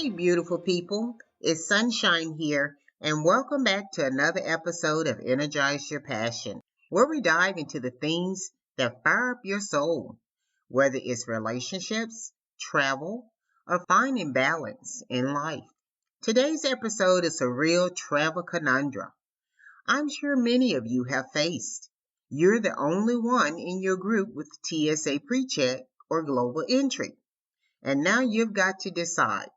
Hey, beautiful people. It's Sunshine here, and welcome back to another episode of Energize Your Passion, where we dive into the things that fire up your soul, whether it's relationships, travel, or finding balance in life. Today's episode is a real travel conundrum I'm sure many of you have faced. You're the only one in your group with TSA Pre-Check or global entry, and now you've got to decide.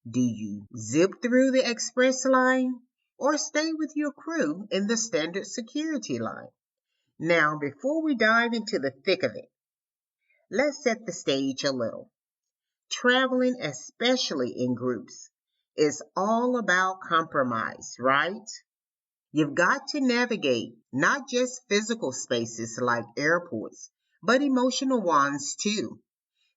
Do you zip through the express line or stay with your crew in the standard security line? Now, before we dive into the thick of it, let's set the stage a little. Traveling, especially in groups, is all about compromise, right? You've got to navigate not just physical spaces like airports, but emotional ones too.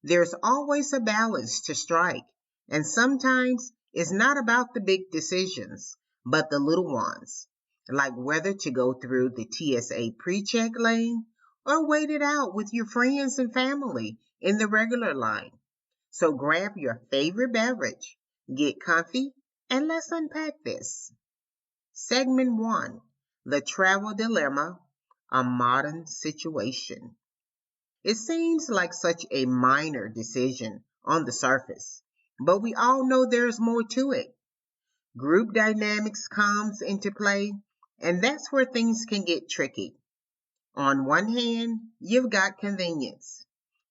There's always a balance to strike, and sometimes it's not about the big decisions, but the little ones, like whether to go through the TSA pre-check lane or wait it out with your friends and family in the regular line. So grab your favorite beverage, get comfy, and let's unpack this. Segment 1, The Travel Dilemma, a Modern Situation. It seems like such a minor decision on the surface, but we all know there's more to it. Group dynamics comes into play, and that's where things can get tricky. On one hand, you've got convenience.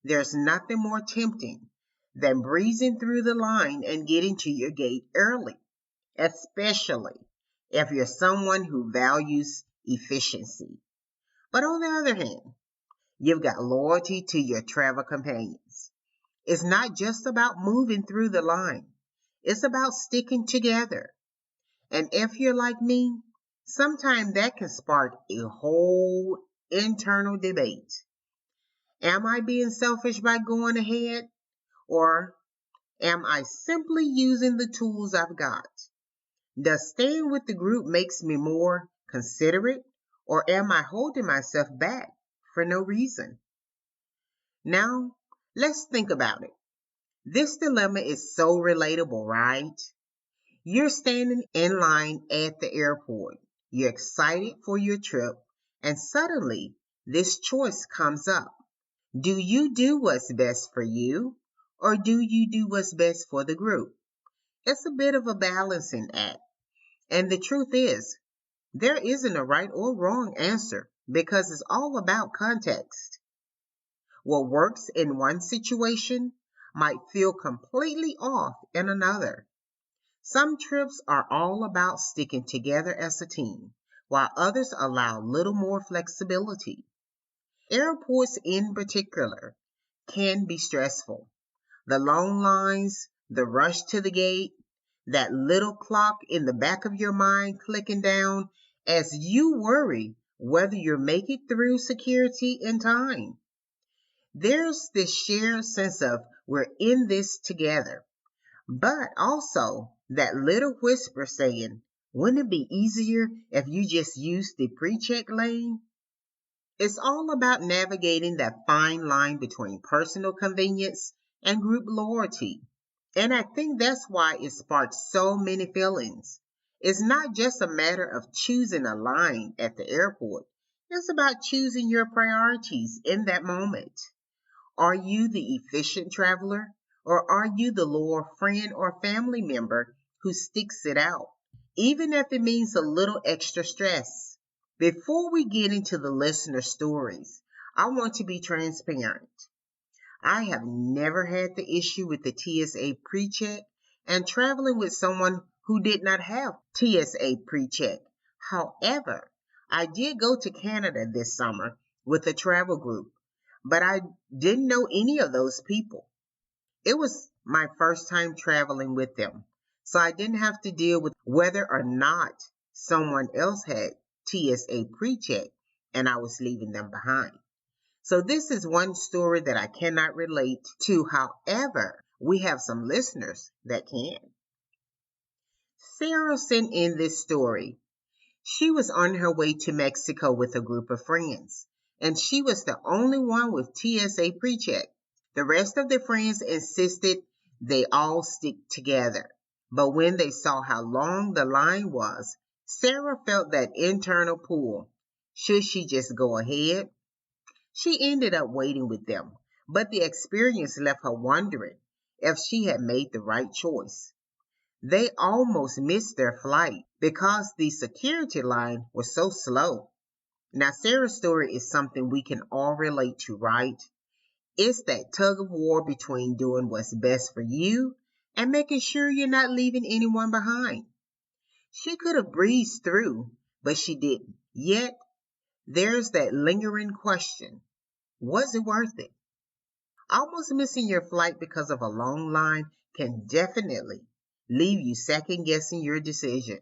There's nothing more tempting than breezing through the line and getting to your gate early, especially if you're someone who values efficiency. But on the other hand, you've got loyalty to your travel companions. It's not just about moving through the line. It's about sticking together. And if you're like me, sometimes that can spark a whole internal debate. Am I being selfish by going ahead? Or am I simply using the tools I've got? Does staying with the group makes me more considerate? Or am I holding myself back for no reason? Now, let's think about it. This dilemma is so relatable, right? You're standing in line at the airport. You're excited for your trip, and suddenly this choice comes up. Do you do what's best for you, or do you do what's best for the group? It's a bit of a balancing act. And the truth is, there isn't a right or wrong answer because it's all about context. What works in one situation might feel completely off in another. Some trips are all about sticking together as a team, while others allow little more flexibility. Airports in particular can be stressful. The long lines, the rush to the gate, that little clock in the back of your mind clicking down as you worry whether you'll make it through security in time. There's this shared sense of we're in this together, but also that little whisper saying, wouldn't it be easier if you just used the pre-check lane? It's all about navigating that fine line between personal convenience and group loyalty. And I think that's why it sparks so many feelings. It's not just a matter of choosing a line at the airport. It's about choosing your priorities in that moment. Are you the efficient traveler, or are you the loyal friend or family member who sticks it out, even if it means a little extra stress? Before we get into the listener stories, I want to be transparent. I have never had the issue with the TSA pre-check and traveling with someone who did not have TSA pre-check. However, I did go to Canada this summer with a travel group, but I didn't know any of those people. It was my first time traveling with them, so I didn't have to deal with whether or not someone else had TSA pre-check and I was leaving them behind. So this is one story that I cannot relate to. However, we have some listeners that can. Sarah sent in this story. She was on her way to Mexico with a group of friends, and she was the only one with TSA pre-check. The rest of the friends insisted they all stick together. But when they saw how long the line was, Sarah felt that internal pull. Should she just go ahead? She ended up waiting with them, but the experience left her wondering if she had made the right choice. They almost missed their flight because the security line was so slow. Now, Sarah's story is something we can all relate to, right? It's that tug of war between doing what's best for you and making sure you're not leaving anyone behind. She could have breezed through, but she didn't. Yet, there's that lingering question. Was it worth it? Almost missing your flight because of a long line can definitely leave you second guessing your decision.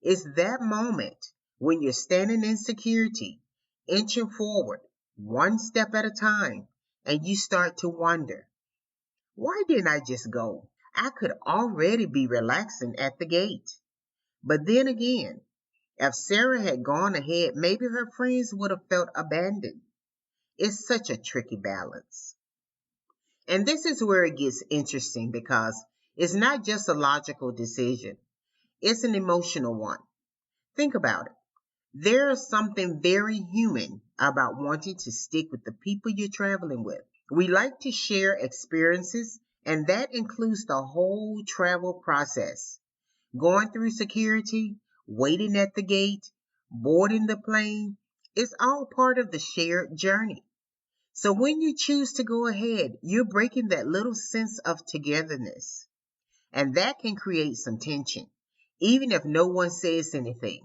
It's that moment when you're standing in security, inching forward, one step at a time, and you start to wonder, why didn't I just go? I could already be relaxing at the gate. But then again, if Sarah had gone ahead, maybe her friends would have felt abandoned. It's such a tricky balance. And this is where it gets interesting because it's not just a logical decision, it's an emotional one. Think about it. There is something very human about wanting to stick with the people you're traveling with. We like to share experiences, and that includes the whole travel process. Going through security, waiting at the gate, boarding the plane, it's all part of the shared journey. So when you choose to go ahead, you're breaking that little sense of togetherness. And that can create some tension, even if no one says anything.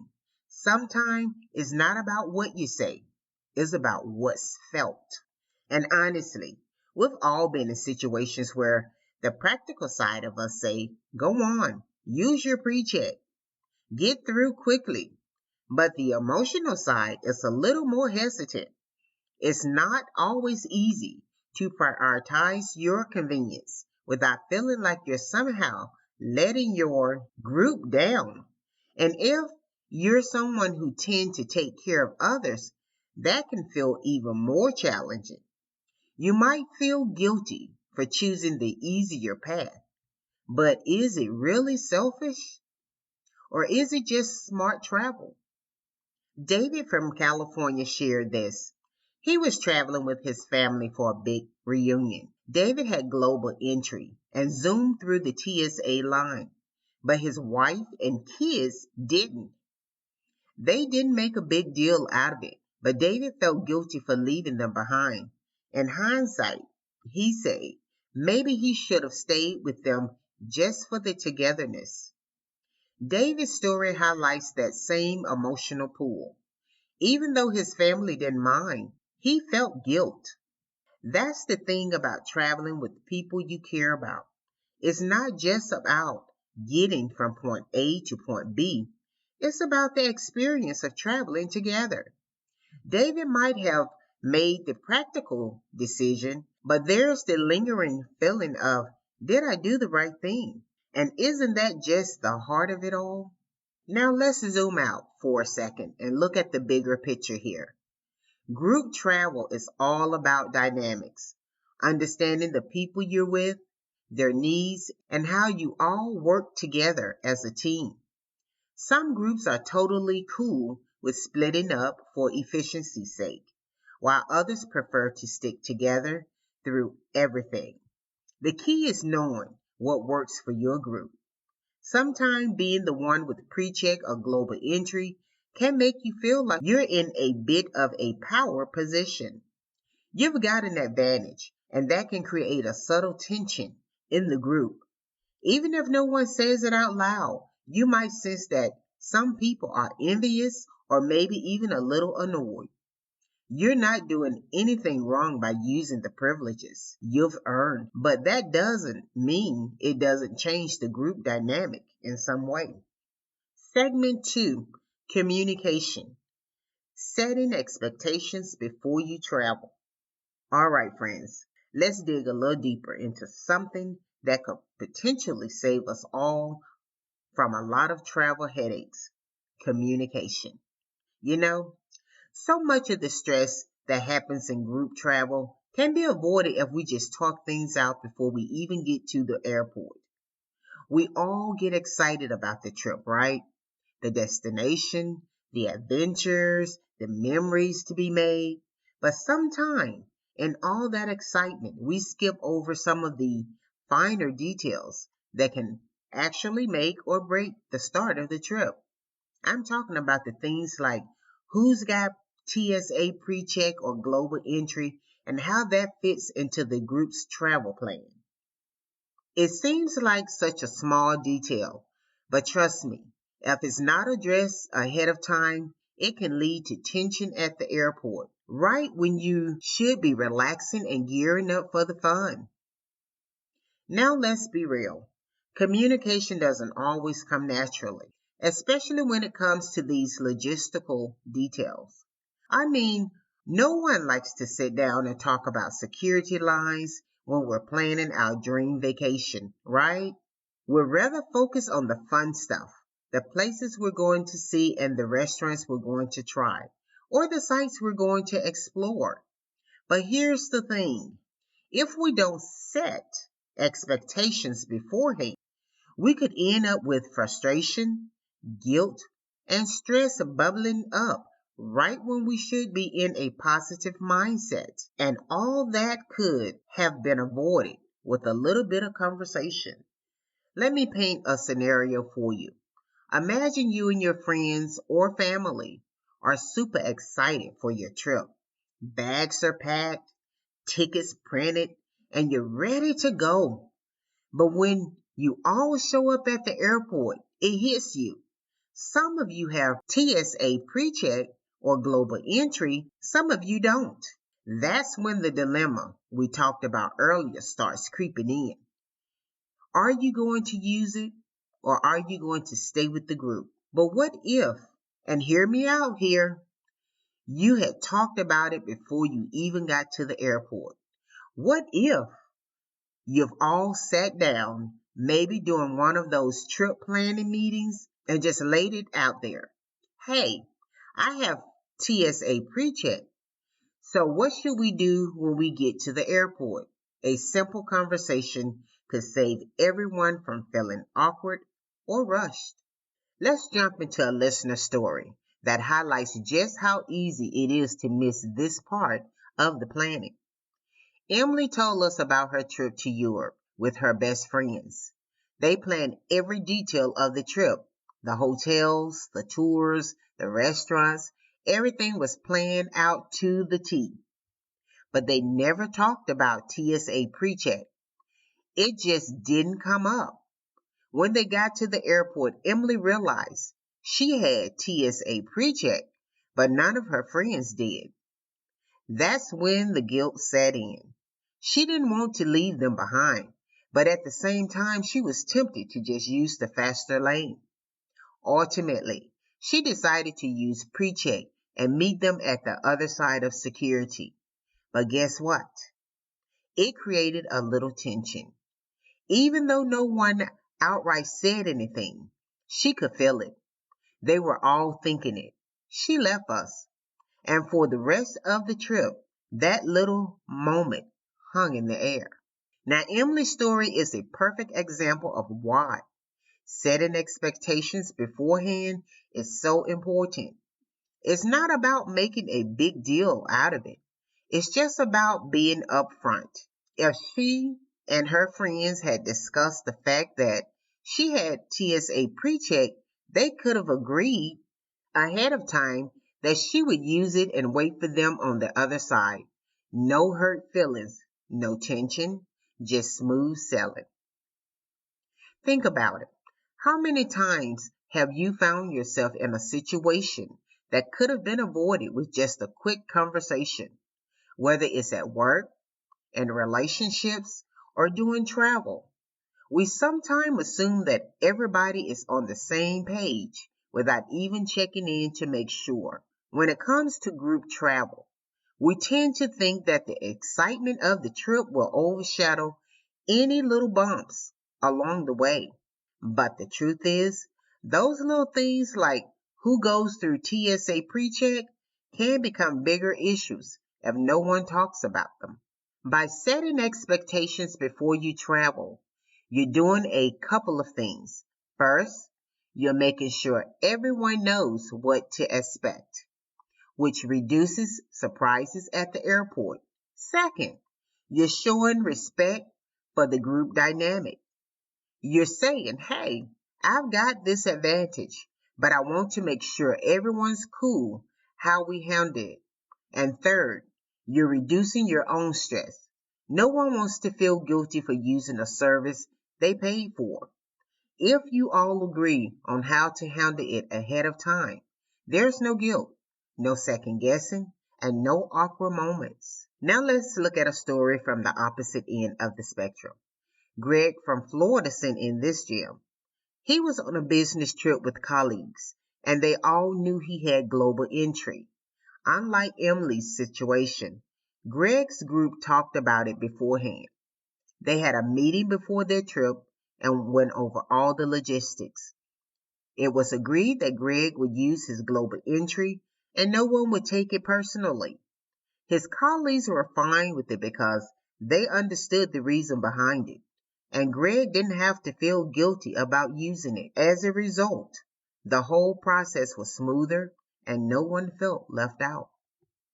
Sometimes it's not about what you say, it's about what's felt. And honestly, we've all been in situations where the practical side of us say, go on, use your pre-check, get through quickly. But the emotional side is a little more hesitant. It's not always easy to prioritize your convenience without feeling like you're somehow letting your group down. And if you're someone who tends to take care of others, that can feel even more challenging. You might feel guilty for choosing the easier path, but is it really selfish? Or is it just smart travel? David from California shared this. He was traveling with his family for a big reunion. David had global entry and zoomed through the TSA line, but his wife and kids didn't. They didn't make a big deal out of it, but David felt guilty for leaving them behind. In hindsight, he said, maybe he should have stayed with them just for the togetherness. David's story highlights that same emotional pull. Even though his family didn't mind, he felt guilt. That's the thing about traveling with people you care about. It's not just about getting from point A to point B. It's about the experience of traveling together. David might have made the practical decision, but there's the lingering feeling of, did I do the right thing? And isn't that just the heart of it all? Now let's zoom out for a second and look at the bigger picture here. Group travel is all about dynamics, understanding the people you're with, their needs, and how you all work together as a team. Some groups are totally cool with splitting up for efficiency's sake, while others prefer to stick together through everything. The key is knowing what works for your group. Sometimes being the one with pre-check or global entry can make you feel like you're in a bit of a power position. You've got an advantage, and that can create a subtle tension in the group. Even if no one says it out loud, you might sense that some people are envious or maybe even a little annoyed. You're not doing anything wrong by using the privileges you've earned, but that doesn't mean it doesn't change the group dynamic in some way. Segment 2, communication. Setting expectations before you travel. All right, friends, let's dig a little deeper into something that could potentially save us all from a lot of travel headaches. Communication. You know, so much of the stress that happens in group travel can be avoided if we just talk things out before we even get to the airport. We all get excited about the trip, right? The destination, the adventures, the memories to be made. But sometimes, in all that excitement, we skip over some of the finer details that can actually make or break the start of the trip. I'm talking about the things like who's got TSA pre-check or global entry and how that fits into the group's travel plan. It seems like such a small detail, but trust me, if it's not addressed ahead of time, it can lead to tension at the airport, right when you should be relaxing and gearing up for the fun. Now let's be real. Communication doesn't always come naturally, especially when it comes to these logistical details. I mean, no one likes to sit down and talk about security lines when we're planning our dream vacation, right? We're rather focused on the fun stuff, the places we're going to see and the restaurants we're going to try, or the sites we're going to explore. But here's the thing. If we don't set expectations beforehand, we could end up with frustration, guilt, and stress bubbling up right when we should be in a positive mindset. And all that could have been avoided with a little bit of conversation. Let me paint a scenario for you. Imagine you and your friends or family are super excited for your trip. Bags are packed, tickets printed, and you're ready to go. But when you all show up at the airport, it hits you. Some of you have TSA pre-check or global entry, some of you don't. That's when the dilemma we talked about earlier starts creeping in. Are you going to use it or are you going to stay with the group? But what if, and hear me out here, you had talked about it before you even got to the airport? What if you've all sat down, maybe during one of those trip planning meetings, and just laid it out there? Hey, I have TSA pre-check. So what should we do when we get to the airport? A simple conversation could save everyone from feeling awkward or rushed. Let's jump into a listener story that highlights just how easy it is to miss this part of the planning. Emily told us about her trip to Europe with her best friends. They planned every detail of the trip, the hotels, the tours, the restaurants. Everything was planned out to the T. But they never talked about TSA pre-check. It just didn't come up. When they got to the airport, Emily realized she had TSA pre-check, but none of her friends did. That's when the guilt set in. She didn't want to leave them behind, but at the same time, she was tempted to just use the faster lane. Ultimately, she decided to use pre-check and meet them at the other side of security. But guess what? It created a little tension. Even though no one outright said anything, she could feel it. They were all thinking it. She left us. And for the rest of the trip, that little moment hung in the air. Now, Emily's story is a perfect example of why setting expectations beforehand is so important. It's not about making a big deal out of it. It's just about being upfront. If she and her friends had discussed the fact that she had TSA pre-check, they could have agreed ahead of time that she would use it and wait for them on the other side. No hurt feelings, no tension, just smooth sailing. Think about it. How many times have you found yourself in a situation that could have been avoided with just a quick conversation, whether it's at work, in relationships, or doing travel? We sometimes assume that everybody is on the same page without even checking in to make sure. When it comes to group travel, we tend to think that the excitement of the trip will overshadow any little bumps along the way. But the truth is, those little things like who goes through TSA pre-check can become bigger issues if no one talks about them. By setting expectations before you travel, You're doing a couple of things. First, you're making sure everyone knows what to expect, which reduces surprises at the airport. Second, you're showing respect for the group dynamic. You're saying, hey, I've got this advantage, but I want to make sure everyone's cool how we handle it. And third, you're reducing your own stress. No one wants to feel guilty for using a service they paid for. If you all agree on how to handle it ahead of time, there's no guilt, no second guessing, and no awkward moments. Now let's look at a story from the opposite end of the spectrum. Greg from Florida sent in this gem. He was on a business trip with colleagues, and they all knew he had global entry. Unlike Emily's situation, Greg's group talked about it beforehand. They had a meeting before their trip and went over all the logistics. It was agreed that Greg would use his global entry and no one would take it personally. His colleagues were fine with it because they understood the reason behind it, and Greg didn't have to feel guilty about using it. As a result, the whole process was smoother and no one felt left out.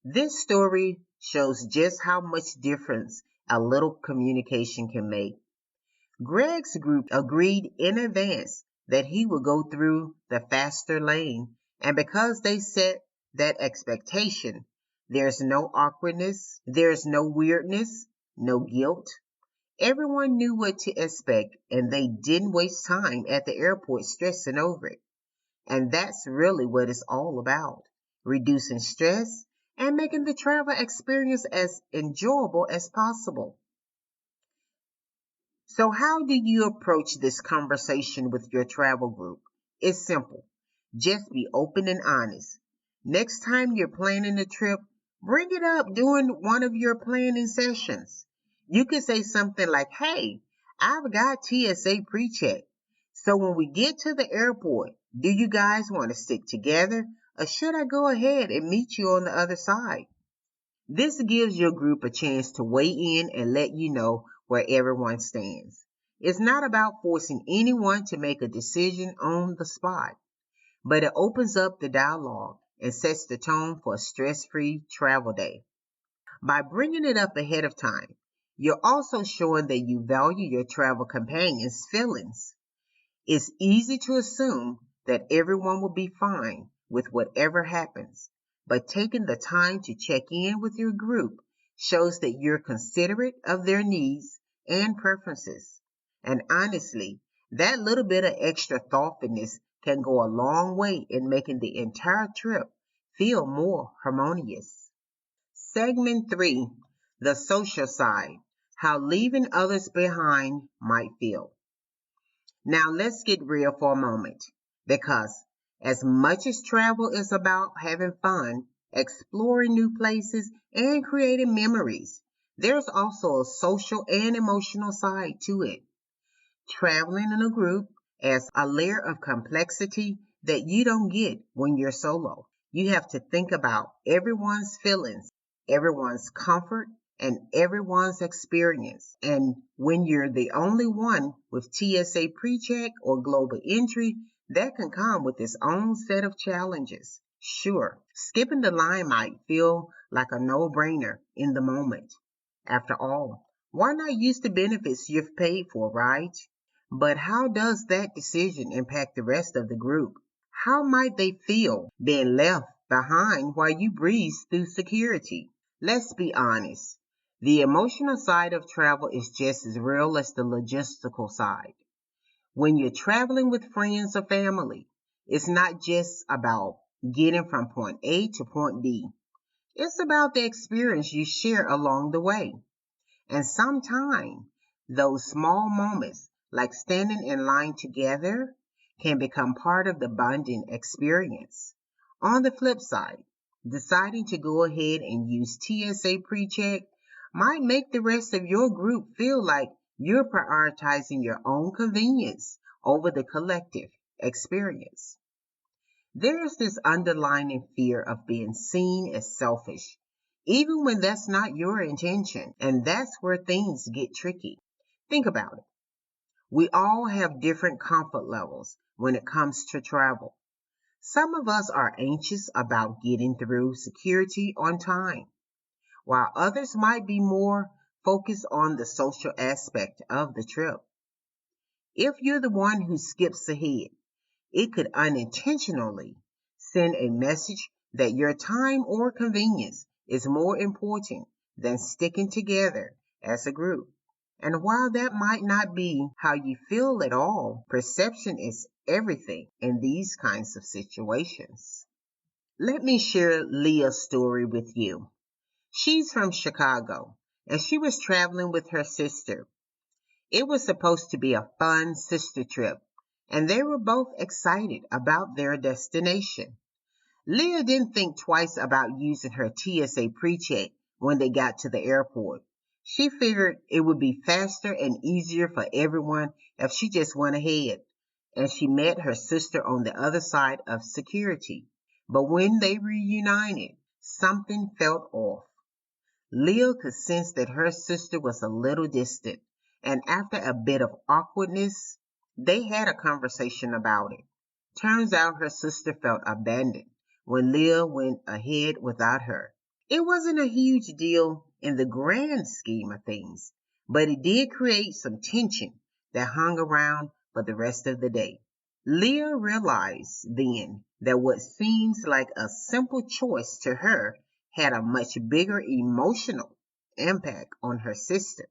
This story shows just how much difference a little communication can make. Greg's group agreed in advance that he would go through the faster lane, and because they set that expectation, there's no awkwardness, there's no weirdness, no guilt. Everyone knew what to expect, and they didn't waste time at the airport stressing over it. And that's really what it's all about, reducing stress and making the travel experience as enjoyable as possible. So how do you approach this conversation with your travel group? It's simple. Just be open and honest. Next time you're planning a trip, bring it up during one of your planning sessions. You could say something like, hey, I've got TSA Pre-Check. So when we get to the airport, do you guys want to stick together or should I go ahead and meet you on the other side? This gives your group a chance to weigh in and let you know where everyone stands. It's not about forcing anyone to make a decision on the spot, but it opens up the dialogue and sets the tone for a stress-free travel day. By bringing it up ahead of time, you're also showing that you value your travel companion's feelings. It's easy to assume that everyone will be fine with whatever happens, but taking the time to check in with your group shows that you're considerate of their needs and preferences. And honestly, that little bit of extra thoughtfulness can go a long way in making the entire trip feel more harmonious. Segment 3, the social side, how leaving others behind might feel. Now let's get real for a moment, because as much as travel is about having fun, exploring new places, and creating memories, there's also a social and emotional side to it. Traveling in a group adds a layer of complexity that you don't get when you're solo. You have to think about everyone's feelings, everyone's comfort, and everyone's experience. And when you're the only one with TSA Pre-Check or global entry, that can come with its own set of challenges. Sure, skipping the line might feel like a no-brainer in the moment. After all, why not use the benefits you've paid for, right? But how does that decision impact the rest of the group? How might they feel being left behind while you breeze through security? Let's be honest. The emotional side of travel is just as real as the logistical side. When you're traveling with friends or family, it's not just about getting from point A to point B. It's about the experience you share along the way. And sometimes those small moments, like standing in line together, can become part of the bonding experience. On the flip side, deciding to go ahead and use TSA Pre-Check might make the rest of your group feel like you're prioritizing your own convenience over the collective experience. There's this underlying fear of being seen as selfish, even when that's not your intention, and that's where things get tricky. Think about it. We all have different comfort levels when it comes to travel. Some of us are anxious about getting through security on time, while others might be more focused on the social aspect of the trip. If you're the one who skips ahead, it could unintentionally send a message that your time or convenience is more important than sticking together as a group. And while that might not be how you feel at all, perception is everything in these kinds of situations. Let me share Leah's story with you. She's from Chicago, and she was traveling with her sister. It was supposed to be a fun sister trip, and they were both excited about their destination. Leah didn't think twice about using her TSA Pre-Check when they got to the airport. She figured it would be faster and easier for everyone if she just went ahead, and she met her sister on the other side of security. But when they reunited, something felt off. Leah could sense that her sister was a little distant, and after a bit of awkwardness, they had a conversation about it. Turns out her sister felt abandoned when Leah went ahead without her. It wasn't a huge deal in the grand scheme of things, but it did create some tension that hung around for the rest of the day. Leah realized then that what seems like a simple choice to her had a much bigger emotional impact on her sister.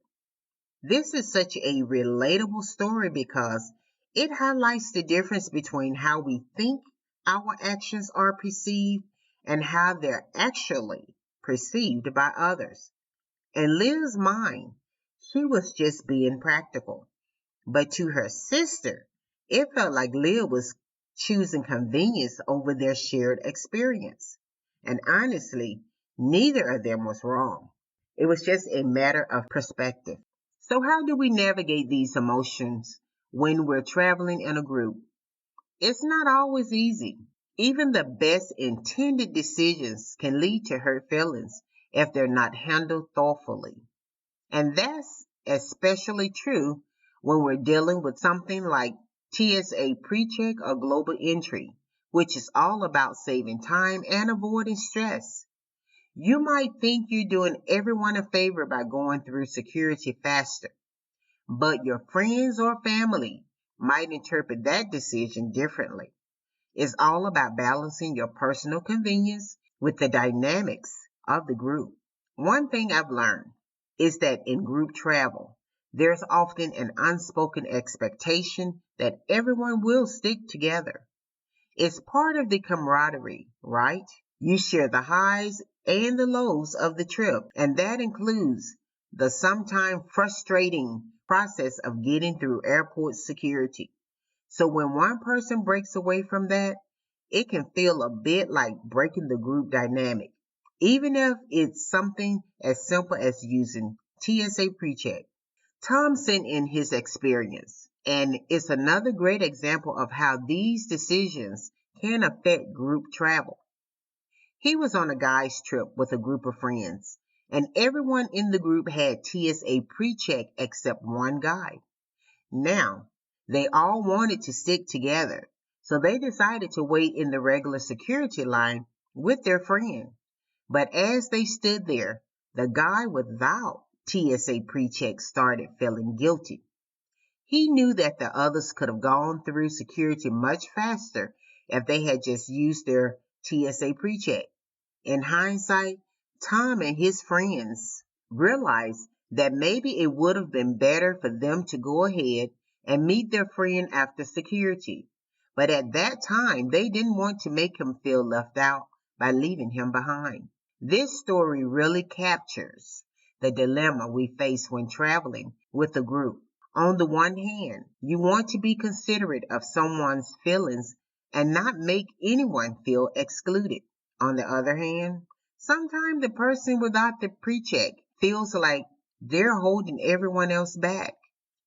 This is such a relatable story because it highlights the difference between how we think our actions are perceived and how they're actually perceived by others. In Leah's mind, she was just being practical. But to her sister, it felt like Leah was choosing convenience over their shared experience. And honestly, neither of them was wrong. It was just a matter of perspective. So, how do we navigate these emotions when we're traveling in a group? It's not always easy. Even the best intended decisions can lead to hurt feelings if they're not handled thoughtfully. And that's especially true when we're dealing with something like TSA Pre-Check or Global Entry, which is all about saving time and avoiding stress. You might think you're doing everyone a favor by going through security faster, but your friends or family might interpret that decision differently. It's all about balancing your personal convenience with the dynamics of the group. One thing I've learned is that in group travel, there's often an unspoken expectation that everyone will stick together. It's part of the camaraderie, right? You share the highs and the lows of the trip, and that includes the sometimes frustrating process of getting through airport security. So when one person breaks away from that, it can feel a bit like breaking the group dynamic, even if it's something as simple as using TSA PreCheck. Tom sent in his experience, and it's another great example of how these decisions can affect group travel. He was on a guy's trip with a group of friends, and everyone in the group had TSA PreCheck except one guy. Now, they all wanted to stick together, so they decided to wait in the regular security line with their friend. But as they stood there, the guy without TSA PreCheck started feeling guilty. He knew that the others could have gone through security much faster if they had just used their TSA PreCheck. In hindsight, Tom and his friends realized that maybe it would have been better for them to go ahead and meet their friend after security. But at that time, they didn't want to make him feel left out by leaving him behind. This story really captures the dilemma we face when traveling with a group. On the one hand, you want to be considerate of someone's feelings and not make anyone feel excluded. On the other hand, sometimes the person without the pre-check feels like they're holding everyone else back.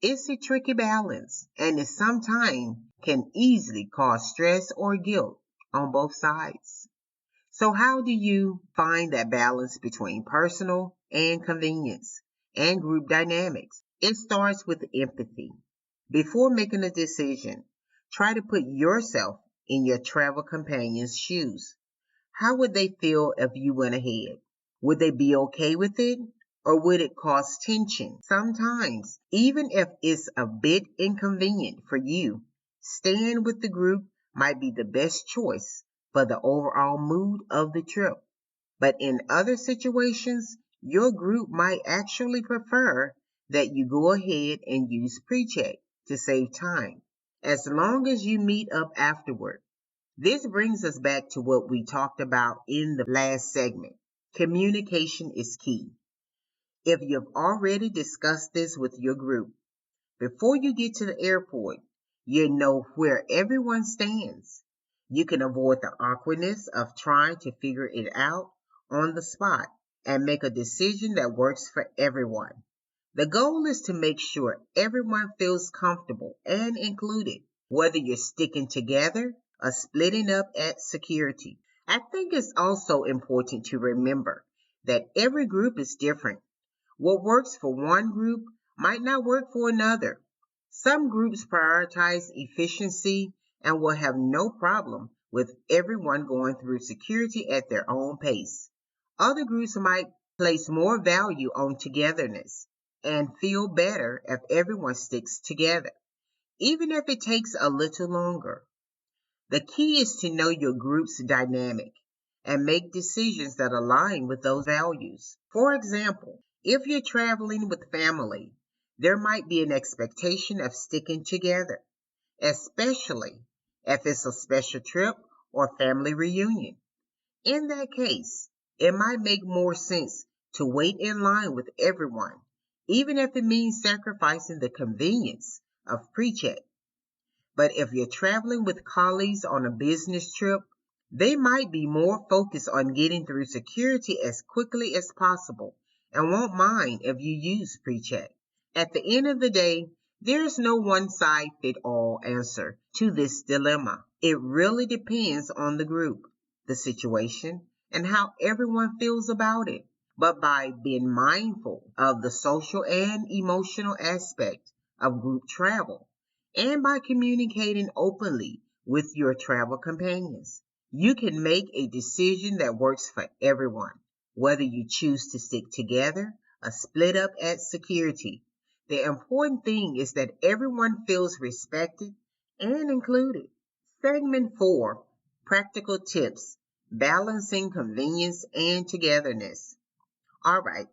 It's a tricky balance, and it sometimes can easily cause stress or guilt on both sides. So how do you find that balance between personal and convenience and group dynamics? It starts with empathy. Before making a decision, try to put yourself in your travel companion's shoes. How would they feel if you went ahead? Would they be okay with it? Or would it cause tension? Sometimes, even if it's a bit inconvenient for you, staying with the group might be the best choice for the overall mood of the trip. But in other situations, your group might actually prefer that you go ahead and use pre-check to save time, as long as you meet up afterward. This brings us back to what we talked about in the last segment. Communication is key. If you've already discussed this with your group, before you get to the airport, you know where everyone stands. You can avoid the awkwardness of trying to figure it out on the spot and make a decision that works for everyone. The goal is to make sure everyone feels comfortable and included, whether you're sticking together or splitting up at security. I think it's also important to remember that every group is different. What works for one group might not work for another. Some groups prioritize efficiency and will have no problem with everyone going through security at their own pace. Other groups might place more value on togetherness and feel better if everyone sticks together, even if it takes a little longer. The key is to know your group's dynamic and make decisions that align with those values. For example, if you're traveling with family, there might be an expectation of sticking together, especially if it's a special trip or family reunion. In that case, it might make more sense to wait in line with everyone, even if it means sacrificing the convenience of pre-check. But if you're traveling with colleagues on a business trip, they might be more focused on getting through security as quickly as possible and won't mind if you use pre-check. At the end of the day, there's no one size fit all answer to this dilemma. It really depends on the group, the situation, and how everyone feels about it. But by being mindful of the social and emotional aspect of group travel, and by communicating openly with your travel companions, you can make a decision that works for everyone, whether you choose to stick together or split up at security. The important thing is that everyone feels respected and included. Segment 4, Practical Tips, Balancing Convenience and Togetherness. All right,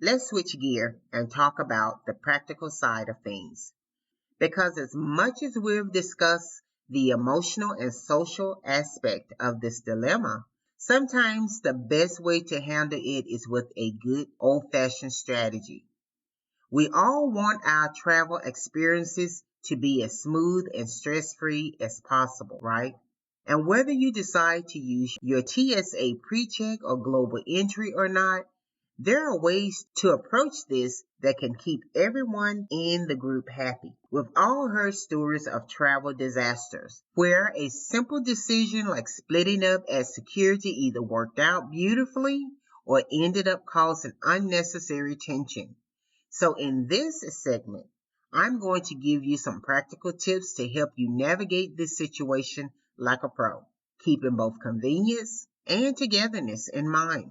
let's switch gear and talk about the practical side of things. Because as much as we've discussed the emotional and social aspect of this dilemma, sometimes the best way to handle it is with a good old-fashioned strategy. We all want our travel experiences to be as smooth and stress-free as possible, right? And whether you decide to use your TSA pre-check or global entry or not, there are ways to approach this that can keep everyone in the group happy. We've all heard stories of travel disasters where a simple decision like splitting up at security either worked out beautifully or ended up causing unnecessary tension. So in this segment, I'm going to give you some practical tips to help you navigate this situation like a pro, keeping both convenience and togetherness in mind.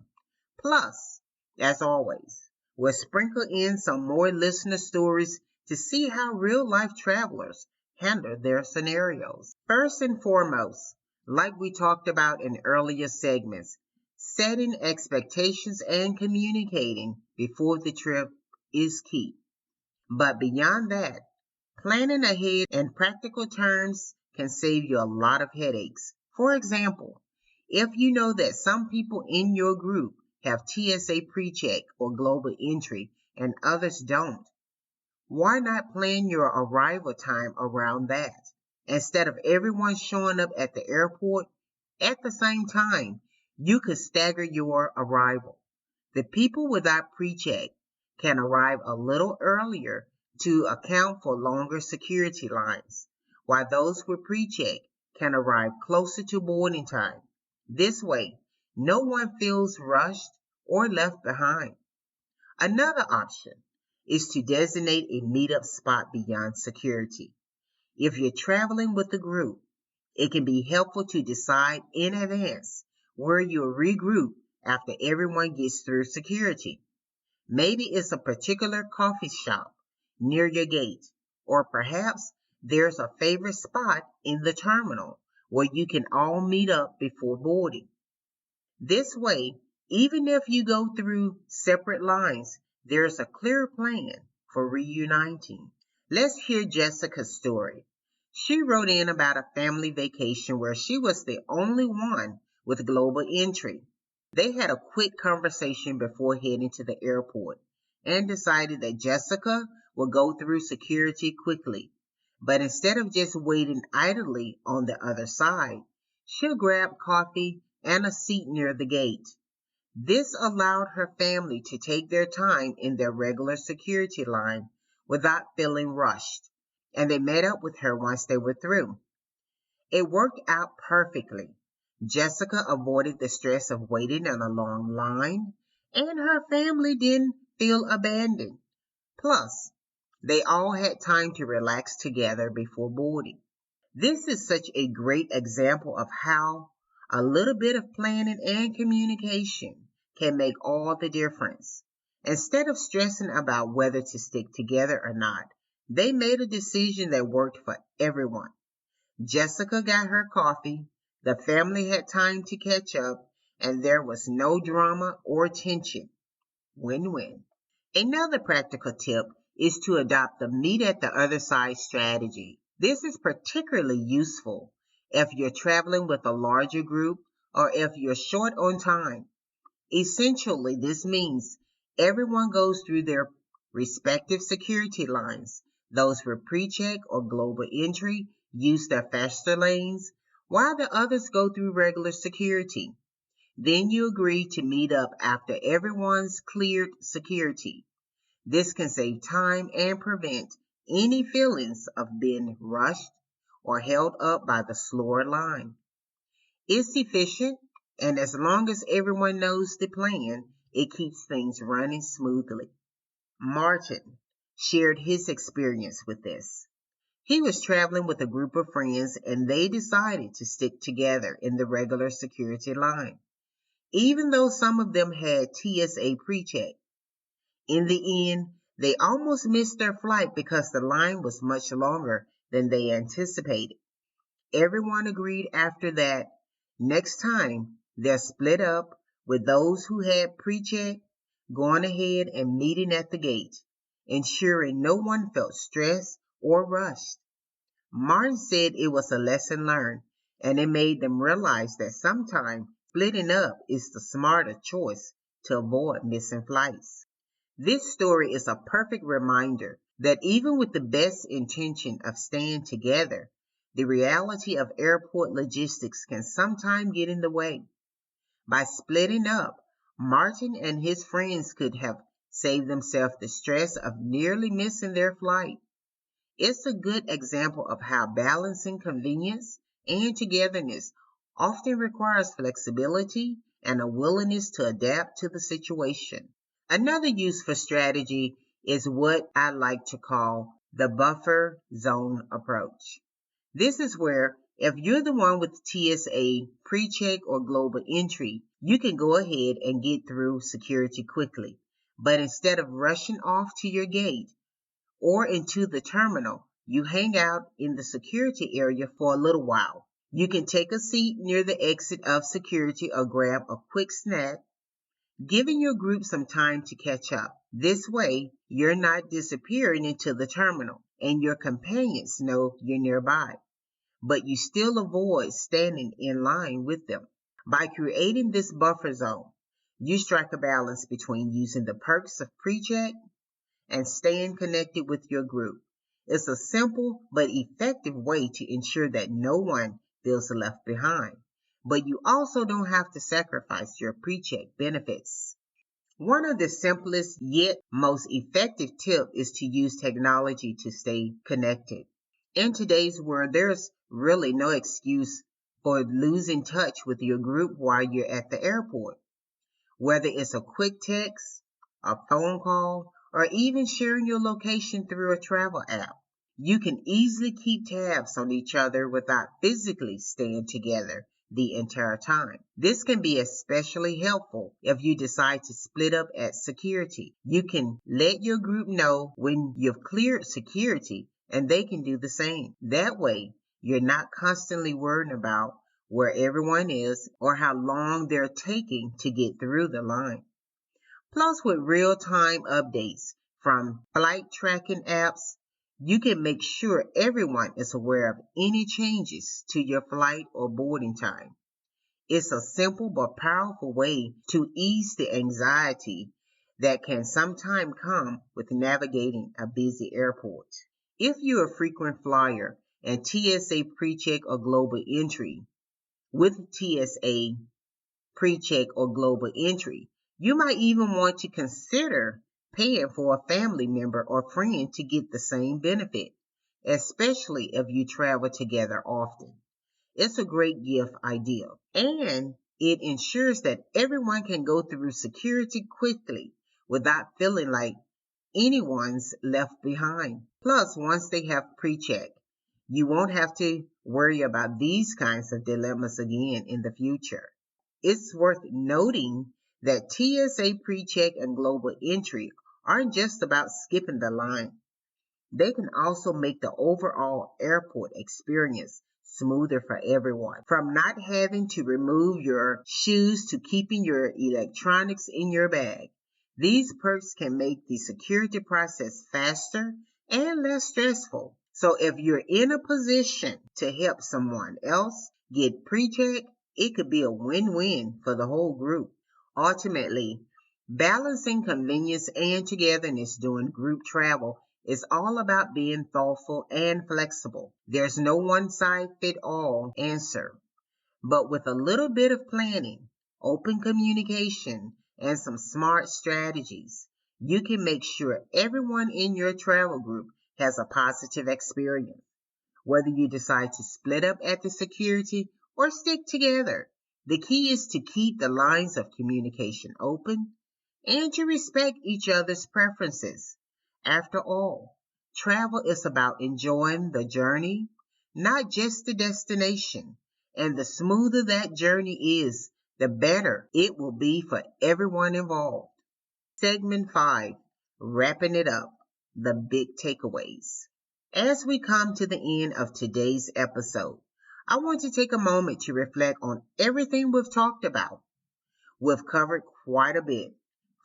Plus, as always, we'll sprinkle in some more listener stories to see how real life travelers handle their scenarios. First and foremost, like we talked about in earlier segments, setting expectations and communicating before the trip is key. But beyond that, planning ahead in practical terms can save you a lot of headaches. For example, if you know that some people in your group have TSA Pre-Check or global entry and others don't, why not plan your arrival time around that? Instead of everyone showing up at the airport at the same time, you could stagger your arrival. The people without pre-check can arrive a little earlier to account for longer security lines, while those with pre-check can arrive closer to boarding time. This way, no one feels rushed or left behind. Another option is to designate a meetup spot beyond security. If you're traveling with a group, it can be helpful to decide in advance where you'll regroup after everyone gets through security. Maybe it's a particular coffee shop near your gate, or perhaps there's a favorite spot in the terminal where you can all meet up before boarding. This way, even if you go through separate lines, there's a clear plan for reuniting. Let's hear Jessica's story. She wrote in about a family vacation where she was the only one with global entry. They had a quick conversation before heading to the airport and decided that Jessica would go through security quickly. But instead of just waiting idly on the other side, she'll grab coffee and a seat near the gate. This allowed her family to take their time in their regular security line without feeling rushed, and they met up with her once they were through. It worked out perfectly. Jessica avoided the stress of waiting in a long line, and her family didn't feel abandoned. Plus, they all had time to relax together before boarding. This is such a great example of how a little bit of planning and communication can make all the difference. Instead of stressing about whether to stick together or not, they made a decision that worked for everyone. Jessica got her coffee, the family had time to catch up, and there was no drama or tension. Win-win. Another practical tip is to adopt the meet at the other side strategy. This is particularly useful if you're traveling with a larger group or if you're short on time. Essentially, this means everyone goes through their respective security lines. Those with pre-check or global entry use their faster lanes, while the others go through regular security. Then you agree to meet up after everyone's cleared security. This can save time and prevent any feelings of being rushed or held up by the slower line. It's efficient, and as long as everyone knows the plan, it keeps things running smoothly. Martin shared his experience with this. He was traveling with a group of friends and they decided to stick together in the regular security line, even though some of them had TSA Pre-Check. In the end, they almost missed their flight because the line was much longer than they anticipated. Everyone agreed after that next time they're split up, with those who had pre-check going ahead and meeting at the gate, ensuring no one felt stressed or rushed. Martin said it was a lesson learned, and it made them realize that sometimes splitting up is the smarter choice to avoid missing flights. This story is a perfect reminder that even with the best intention of staying together, the reality of airport logistics can sometimes get in the way. By splitting up, Martin and his friends could have saved themselves the stress of nearly missing their flight. It's a good example of how balancing convenience and togetherness often requires flexibility and a willingness to adapt to the situation. Another useful strategy is what I like to call the buffer zone approach. This is where if you're the one with TSA pre-check or global entry, you can go ahead and get through security quickly. But instead of rushing off to your gate or into the terminal, you hang out in the security area for a little while. You can take a seat near the exit of security or grab a quick snack, giving your group some time to catch up. This way, you're not disappearing into the terminal and your companions know you're nearby, but you still avoid standing in line with them. By creating this buffer zone, you strike a balance between using the perks of pre-check and staying connected with your group. It's a simple but effective way to ensure that no one feels left behind, but you also don't have to sacrifice your pre-check benefits. One of the simplest yet most effective tips is to use technology to stay connected. In today's world, there's really no excuse for losing touch with your group while you're at the airport. Whether it's a quick text, a phone call, or even sharing your location through a travel app. You can easily keep tabs on each other without physically staying together the entire time. This can be especially helpful if you decide to split up at security. You can let your group know when you've cleared security and they can do the same. That way, you're not constantly worrying about where everyone is or how long they're taking to get through the line. Plus, with real-time updates from flight tracking apps, you can make sure everyone is aware of any changes to your flight or boarding time. It's a simple but powerful way to ease the anxiety that can sometimes come with navigating a busy airport. If you're a frequent flyer and TSA Pre-Check or Global Entry, with TSA Pre-Check or Global Entry, you might even want to consider paying for a family member or friend to get the same benefit, especially if you travel together often. It's a great gift idea, and it ensures that everyone can go through security quickly without feeling like anyone's left behind. Plus, once they have pre-check, you won't have to worry about these kinds of dilemmas again in the future. It's worth noting that TSA Pre-Check and Global Entry aren't just about skipping the line. They can also make the overall airport experience smoother for everyone. From not having to remove your shoes to keeping your electronics in your bag, these perks can make the security process faster and less stressful. So if you're in a position to help someone else get pre-check, it could be a win-win for the whole group. Ultimately, balancing convenience and togetherness during group travel is all about being thoughtful and flexible. There's no one size fit all answer, but with a little bit of planning, open communication, and some smart strategies, you can make sure everyone in your travel group has a positive experience. Whether you decide to split up at the security or stick together, the key is to keep the lines of communication open and to respect each other's preferences. After all, travel is about enjoying the journey, not just the destination. And the smoother that journey is, the better it will be for everyone involved. Segment 5, wrapping it up, the big takeaways. As we come to the end of today's episode, I want to take a moment to reflect on everything we've talked about. We've covered quite a bit,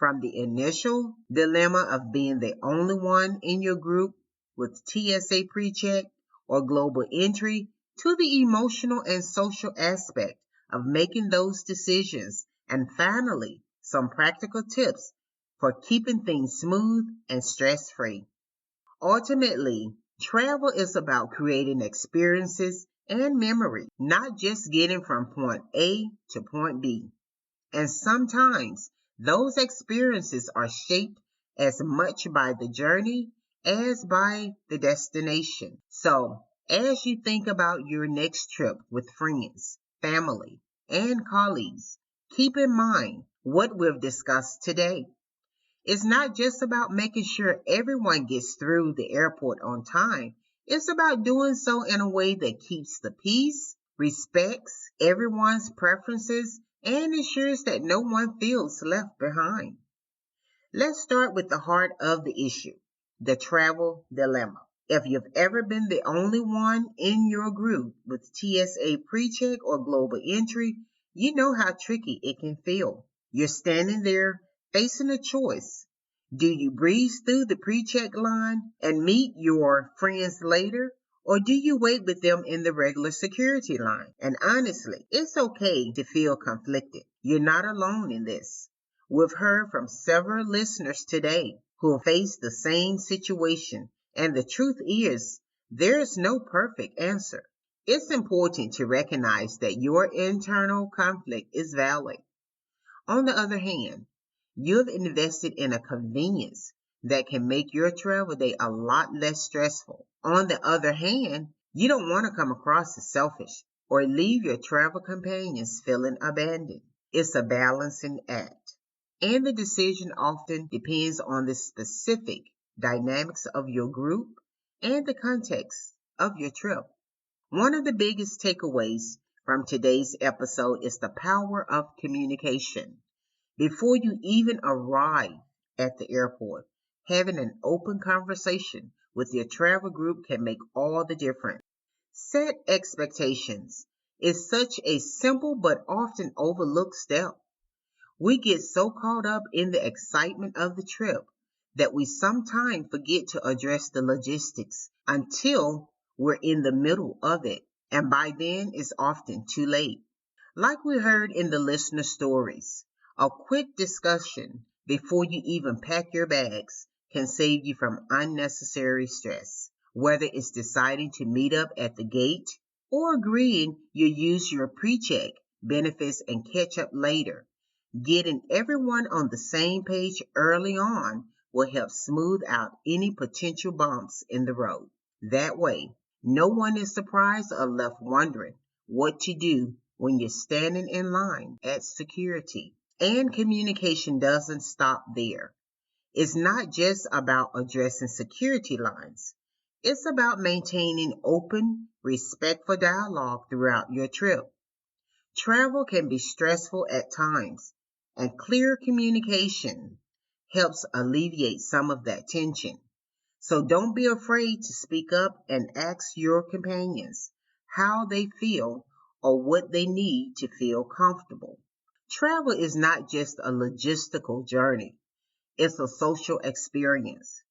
from the initial dilemma of being the only one in your group with TSA Pre-Check or Global Entry to the emotional and social aspect of making those decisions, and finally, some practical tips for keeping things smooth and stress-free. Ultimately, travel is about creating experiences and memory, not just getting from point A to point B. And sometimes those experiences are shaped as much by the journey as by the destination. So, as you think about your next trip with friends, family, and colleagues, keep in mind what we've discussed today. It's not just about making sure everyone gets through the airport on time. It's about doing so in a way that keeps the peace, respects everyone's preferences, and ensures that no one feels left behind. Let's start with the heart of the issue, the travel dilemma. If you've ever been the only one in your group with TSA Pre-Check or Global Entry, you know how tricky it can feel. You're standing there facing a choice. Do you breeze through the pre-check line and meet your friends later? Or do you wait with them in the regular security line? And honestly, it's okay to feel conflicted. You're not alone in this. We've heard from several listeners today who have faced the same situation, and the truth is, there's no perfect answer. It's important to recognize that your internal conflict is valid. On the other hand, you've invested in a convenience that can make your travel day a lot less stressful. On the other hand, you don't want to come across as selfish or leave your travel companions feeling abandoned. It's a balancing act. and the decision often depends on the specific dynamics of your group and the context of your trip. One of the biggest takeaways from today's episode is the power of communication. Before you even arrive at the airport, having an open conversation with your travel group can make all the difference. Set expectations is such a simple but often overlooked step. We get so caught up in the excitement of the trip that we sometimes forget to address the logistics until we're in the middle of it. And by then, it's often too late. Like we heard in the listener stories, a quick discussion before you even pack your bags can save you from unnecessary stress. Whether it's deciding to meet up at the gate or agreeing you use your pre-check benefits and catch up later. Getting everyone on the same page early on will help smooth out any potential bumps in the road. That way, no one is surprised or left wondering what to do when you're standing in line at security. And communication doesn't stop there. It's not just about addressing security lines. It's about maintaining open, respectful dialogue throughout your trip. Travel can be stressful at times, and clear communication helps alleviate some of that tension. So don't be afraid to speak up and ask your companions how they feel or what they need to feel comfortable. Travel is not just a logistical journey, it's a social experience.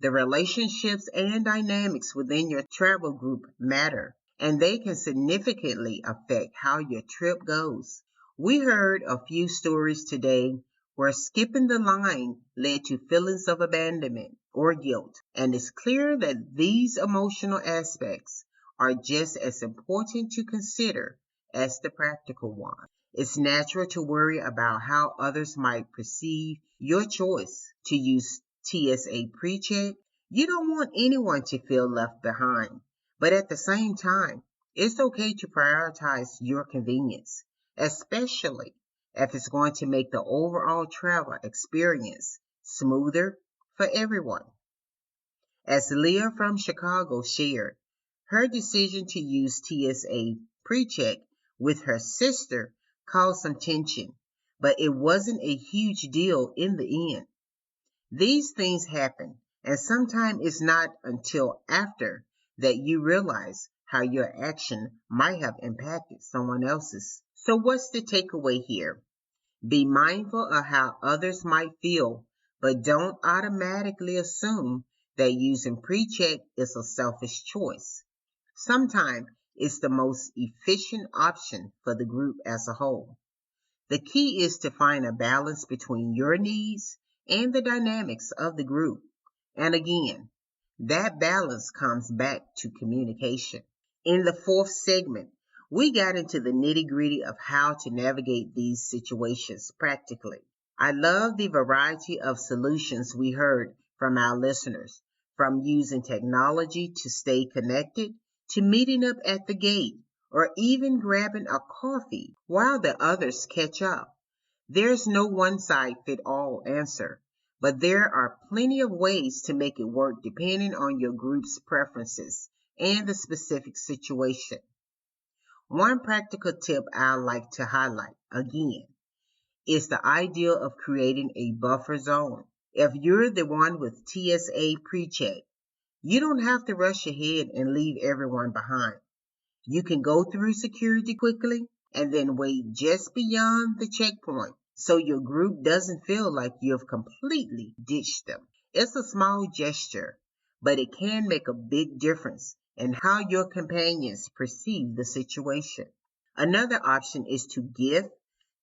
The relationships and dynamics within your travel group matter, and they can significantly affect how your trip goes. We heard a few stories today where skipping the line led to feelings of abandonment or guilt, and it's clear that these emotional aspects are just as important to consider as the practical ones. It's natural to worry about how others might perceive your choice to use TSA Pre-Check. You don't want anyone to feel left behind, but at the same time, it's okay to prioritize your convenience, especially if it's going to make the overall travel experience smoother for everyone. As Leah from Chicago shared, her decision to use TSA Pre-Check with her sister caused some tension, but it wasn't a huge deal in the end. These things happen, and sometimes it's not until after that you realize how your action might have impacted someone else's. So what's the takeaway here? Be mindful of how others might feel, but don't automatically assume that using pre-check is a selfish choice. Sometimes it's the most efficient option for the group as a whole. The key is to find a balance between your needs and the dynamics of the group. And again, that balance comes back to communication. In the fourth segment, we got into the nitty-gritty of how to navigate these situations practically. I love the variety of solutions we heard from our listeners, from using technology to stay connected, to meeting up at the gate, or even grabbing a coffee while the others catch up. There's no one-size-fits-all answer, but there are plenty of ways to make it work depending on your group's preferences and the specific situation. One practical tip I like to highlight, again, is the idea of creating a buffer zone. If you're the one with TSA Pre-Check, you don't have to rush ahead and leave everyone behind. You can go through security quickly and then wait just beyond the checkpoint so your group doesn't feel like you've completely ditched them. It's a small gesture, but it can make a big difference in how your companions perceive the situation. Another option is to give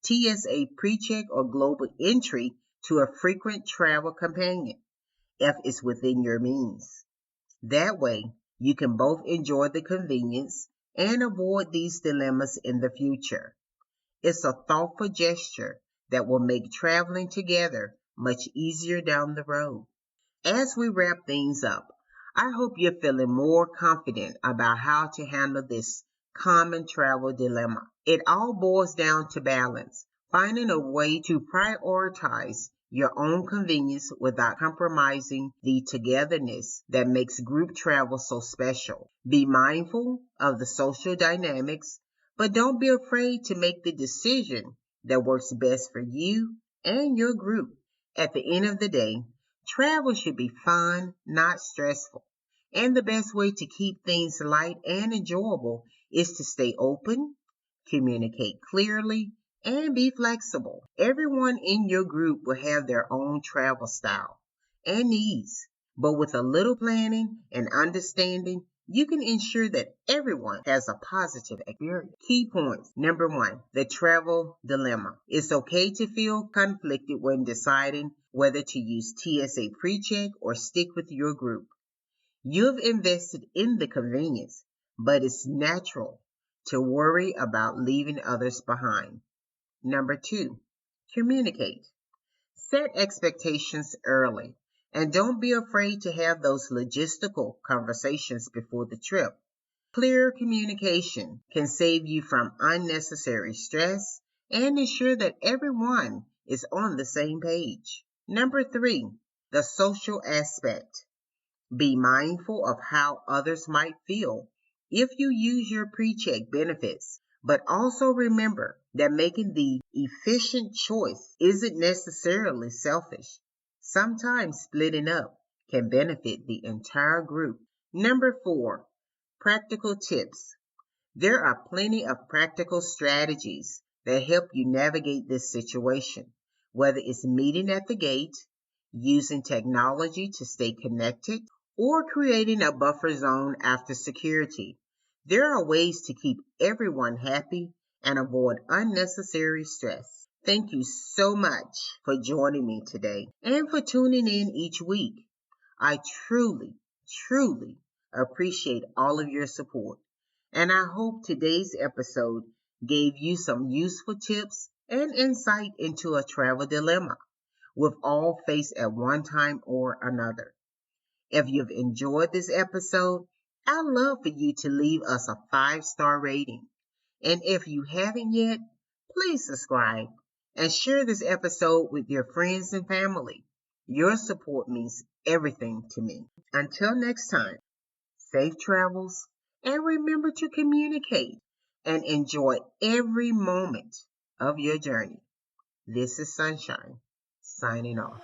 TSA Pre-Check or Global Entry to a frequent travel companion if it's within your means. That way, you can both enjoy the convenience and avoid these dilemmas in the future. It's a thoughtful gesture that will make traveling together much easier down the road. As we wrap things up, I hope you're feeling more confident about how to handle this common travel dilemma. It all boils down to balance, finding a way to prioritize your own convenience without compromising the togetherness that makes group travel so special. Be mindful of the social dynamics, but don't be afraid to make the decision that works best for you and your group. At the end of the day, travel should be fun, not stressful. And the best way to keep things light and enjoyable is to stay open, communicate clearly, and be flexible. Everyone in your group will have their own travel style and needs, but with a little planning and understanding, you can ensure that everyone has a positive experience. Key points. Number one, the travel dilemma. It's okay to feel conflicted when deciding whether to use TSA Pre-Check or stick with your group. You've invested in the convenience, but it's natural to worry about leaving others behind. Number two, communicate. Set expectations early and don't be afraid to have those logistical conversations before the trip. Clear communication can save you from unnecessary stress and ensure that everyone is on the same page. Number three, the social aspect. Be mindful of how others might feel if you use your pre-check benefits, but also remember that making the efficient choice isn't necessarily selfish. Sometimes splitting up can benefit the entire group. Number four, practical tips. There are plenty of practical strategies that help you navigate this situation, whether it's meeting at the gate, using technology to stay connected, or creating a buffer zone after security. There are ways to keep everyone happy and avoid unnecessary stress. Thank you so much for joining me today and for tuning in each week. I truly appreciate all of your support. And I hope today's episode gave you some useful tips and insight into a travel dilemma we've all faced at one time or another. If you've enjoyed this episode, I'd love for you to leave us a 5-star rating. And if you haven't yet, please subscribe and share this episode with your friends and family. Your support means everything to me. Until next time, safe travels and remember to communicate and enjoy every moment of your journey. This is Sunshine, signing off.